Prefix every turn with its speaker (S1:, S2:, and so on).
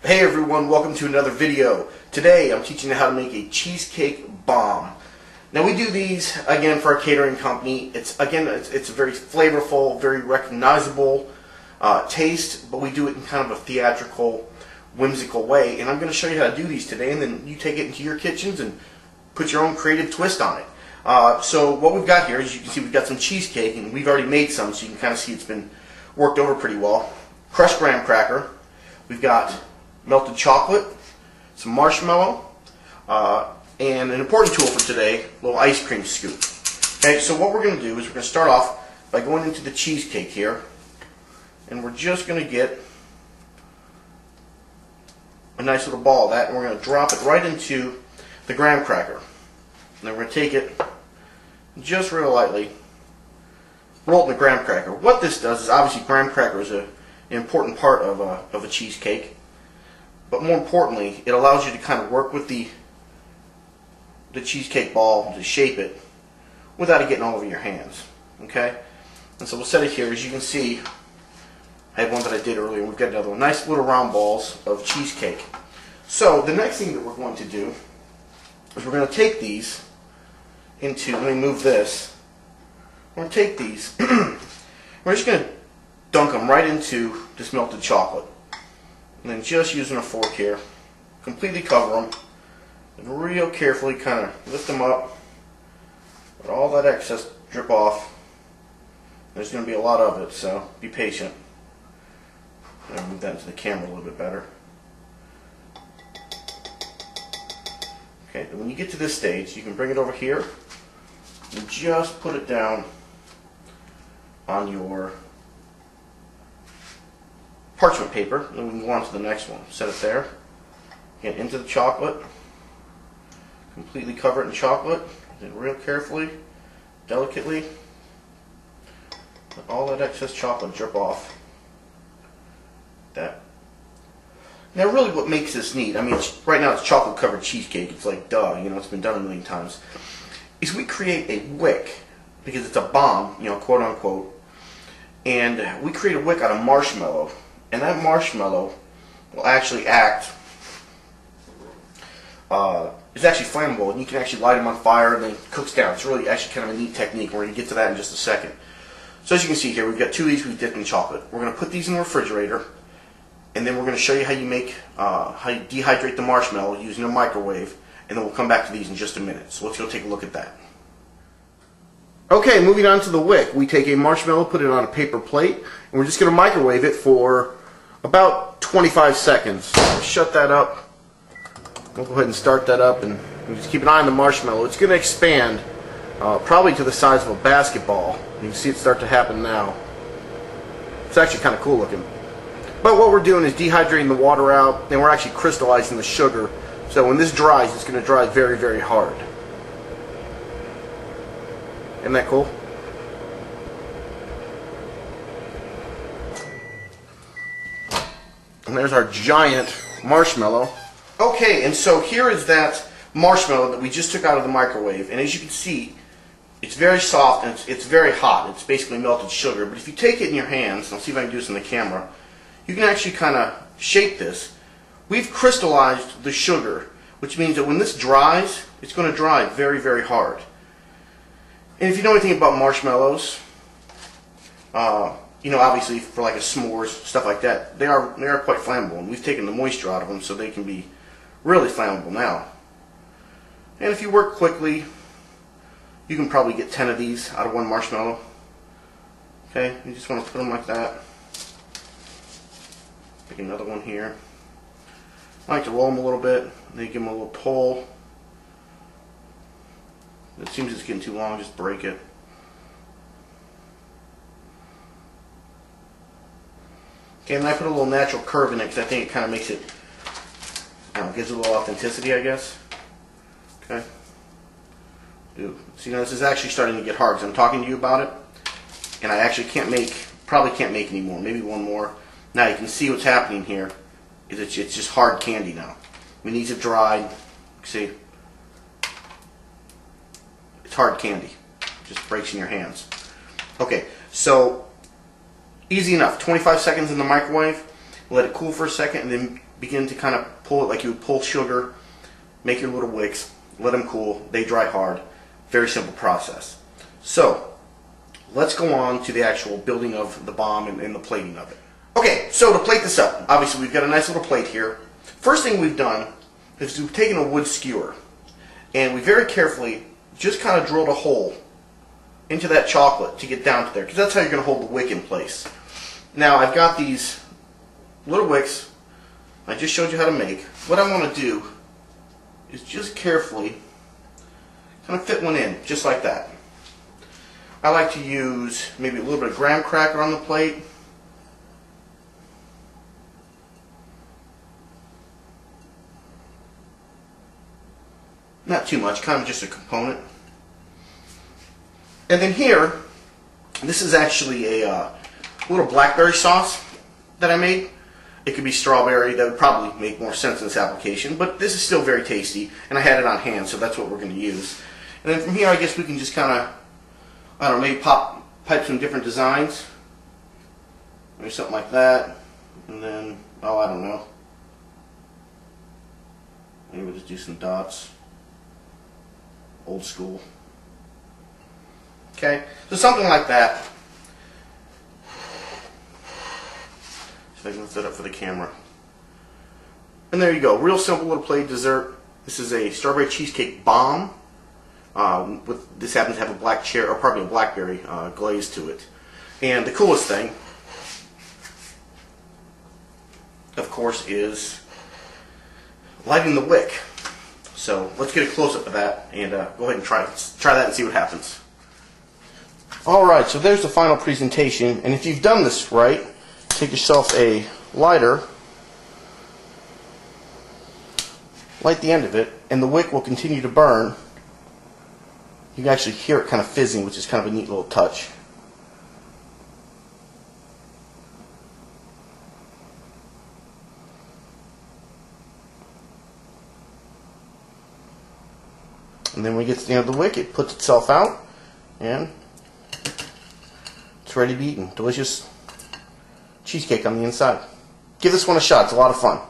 S1: Hey everyone, welcome to another video. Today I'm teaching you how to make a cheesecake bomb. Now we do these again for our catering company. It's a very flavorful, very recognizable taste, but we do it in kind of a theatrical, whimsical way. And I'm going to show you how to do these today, and then you take it into your kitchens and put your own creative twist on it. So what we've got here, as you can see, we've got some cheesecake, and we've already made some, so you can kind of see it's been worked over pretty well. Crushed graham cracker. We've got melted chocolate, some marshmallow, and an important tool for today, a little ice cream scoop. Okay, so what we're going to do is we're going to start off by going into the cheesecake here, and we're just going to get a nice little ball of that, and we're going to drop it right into the graham cracker. And then we're going to take it just real lightly, roll it in the graham cracker. What this does is, obviously graham cracker is an important part of a cheesecake. But more importantly, it allows you to kind of work with the cheesecake ball to shape it without it getting all over your hands. Okay? And so we'll set it here. As you can see, I had one that I did earlier. We've got another one. Nice little round balls of cheesecake. So the next thing that we're going to do is we're going to take these into, let me move this. We're going to take these, we're just going to dunk them right into this melted chocolate. And then just using a fork here, completely cover them, and real carefully kind of lift them up, let all that excess drip off. There's going to be a lot of it, so be patient. I'm going to move that into the camera a little bit better. Okay, and when you get to this stage, you can bring it over here and just put it down on your parchment paper, and then we can go on to the next one. Set it there. Get into the chocolate. Completely cover it in chocolate. Then real carefully, delicately, let all that excess chocolate drip off. That. Now really what makes this neat, I mean right now it's chocolate covered cheesecake, it's like duh, you know, it's been done a million times, is we create a wick, because it's a bomb, you know, quote unquote, and we create a wick out of marshmallow. And that marshmallow will actually act, it's actually flammable, and you can actually light them on fire and then it cooks down. It's really actually kind of a neat technique. We're going to get to that in just a second. So as you can see here, we've got two of these we've dipped in chocolate. We're going to put these in the refrigerator, and then we're going to show you how you make, how you dehydrate the marshmallow using a microwave, and then we'll come back to these in just a minute. So let's go take a look at that. Okay, moving on to the wick. We take a marshmallow, put it on a paper plate, and we're just going to microwave it for about 25 seconds. Shut that up. We'll go ahead and start that up, and just keep an eye on the marshmallow. It's going to expand probably to the size of a basketball. You can see it start to happen now. It's actually kind of cool looking. But what we're doing is dehydrating the water out, and we're actually crystallizing the sugar. So when this dries, it's going to dry very, very hard. Isn't that cool? And there's our giant marshmallow. Okay, and so here is that marshmallow that we just took out of the microwave. And as you can see, it's very soft and it's very hot. It's basically melted sugar. But if you take it in your hands, and I'll see if I can do this in the camera, you can actually kind of shape this. We've crystallized the sugar, which means that when this dries, it's going to dry very, very hard. And if you know anything about marshmallows, you know, obviously for like a s'mores, stuff like that, they are quite flammable, and we've taken the moisture out of them so they can be really flammable now. And if you work quickly, you can probably get 10 of these out of one marshmallow. Okay, you just want to put them like that. Make another one here. I like to roll them a little bit, then give them a little pull. If it seems it's getting too long, just break it. Okay, and I put a little natural curve in it because I think it kind of makes it, I don't know, gives it a little authenticity, I guess. Okay. So, you know, this is actually starting to get hard because I'm talking to you about it, and I actually probably can't make any more. Maybe one more. Now you can see what's happening here. It's just hard candy now. When these have dried, see, it's hard candy. It just breaks in your hands. Okay, so easy enough. 25 seconds in the microwave. Let it cool for a second, and then begin to kind of pull it like you would pull sugar. Make your little wicks, let them cool, they dry hard. Very simple process. So, let's go on to the actual building of the bomb and the plating of it. Okay, so to plate this up, obviously we've got a nice little plate here. First thing we've done is we've taken a wood skewer and we very carefully just kind of drilled a hole into that chocolate to get down to there, because that's how you're going to hold the wick in place. Now I've got these little wicks I just showed you how to make. What I want to do is just carefully kind of fit one in, just like that. I like to use maybe a little bit of graham cracker on the plate. Not too much, kind of just a component. And then here, this is actually a little blackberry sauce that I made. It could be strawberry. That would probably make more sense in this application, but this is still very tasty, and I had it on hand, so that's what we're going to use. And then from here, I guess we can just kind of, I don't know, maybe pipe some different designs. Maybe something like that. And then, oh, I don't know. Maybe we'll just do some dots. Old school. Okay, so something like that. So I can lift it up for the camera. And there you go. Real simple little plate dessert. This is a strawberry cheesecake bomb. This happens to have a black cherry, or probably a blackberry glaze to it. And the coolest thing, of course, is lighting the wick. So let's get a close-up of that and go ahead and try that and see what happens. Alright, so there's the final presentation, and if you've done this right, take yourself a lighter, light the end of it, and the wick will continue to burn. You can actually hear it kind of fizzing, which is kind of a neat little touch. And then when it gets to the end of the wick, it puts itself out, and it's ready to be eaten. Delicious cheesecake on the inside. Give this one a shot. It's a lot of fun.